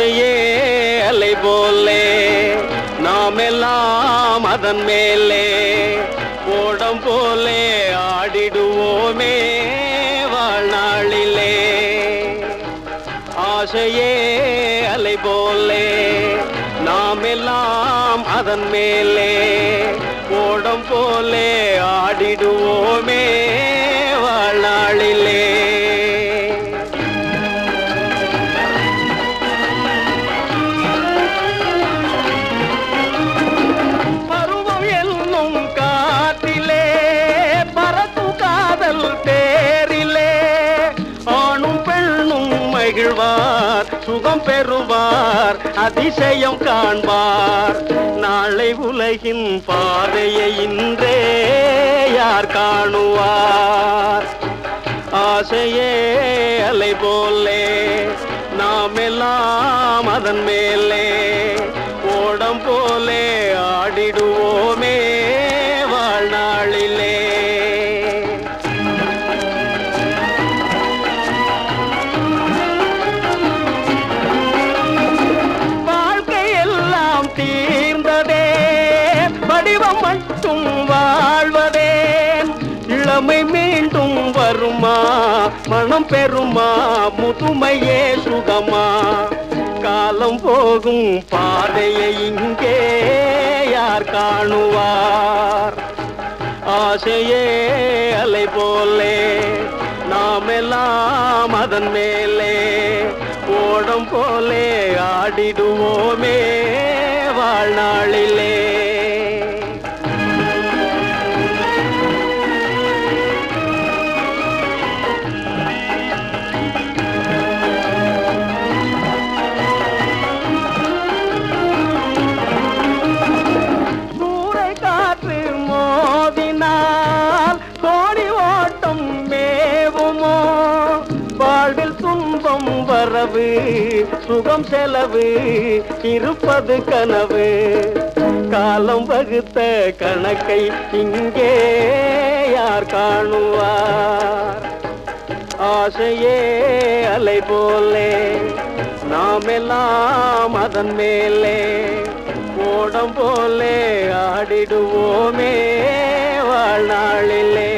ஆசையே அலை போலே நாம் எல்லாம் அதன் மேலே ஓடம் போலே ஆடிடுவோமே வாழ்நாளிலே. ஆசையே அலை போலே நாம் எல்லாம் அதன் மேலே ஓடம் போலே ஆடிடுவோமே வாழ்நாளிலே. பருவம் என்னும் காற்றிலே பறக்கும் காதல் தேரிலே ஆணும் பெண்ணும் மகிழ்வார் சுகம் பெறுவார் அதிசயம் காண்பார். நாளை உலகின் பாதையை இன்றே யார் காணுவார். ஆசையே அலை போலே நாம் எல்லாம் அதன் மேலே ஓடம் போலே ஆடிடுவோமே வாழ்நாளிலே. வாழ்க்கையெல்லாம் தீர்ந்ததே வடிவம் மட்டும் வாழ்வதேன். இளமை மீண்டும் வருமா மனம் பெறுமா முதுமையே சுகமா. காலம் போகும் பாதையை இங்கே யார் காணுவார். ஆசையே அலை போலே நாம் எல்லாம் அதன் மேலே ஓடம் போலே ஆடிடுவோமே வாழ்நாளிலே. வாழ்வில் துன்பம் வரவு சுகம் செலவு இருப்பது கனவு. காலம் வகுத்த கணக்கை இங்கே யார் காணுவார். ஆசையே அலை போலே நாம் எல்லாம் அதன் மேலே ஓடம் போலே ஆடிடுவோமே வாழ்நாளிலே.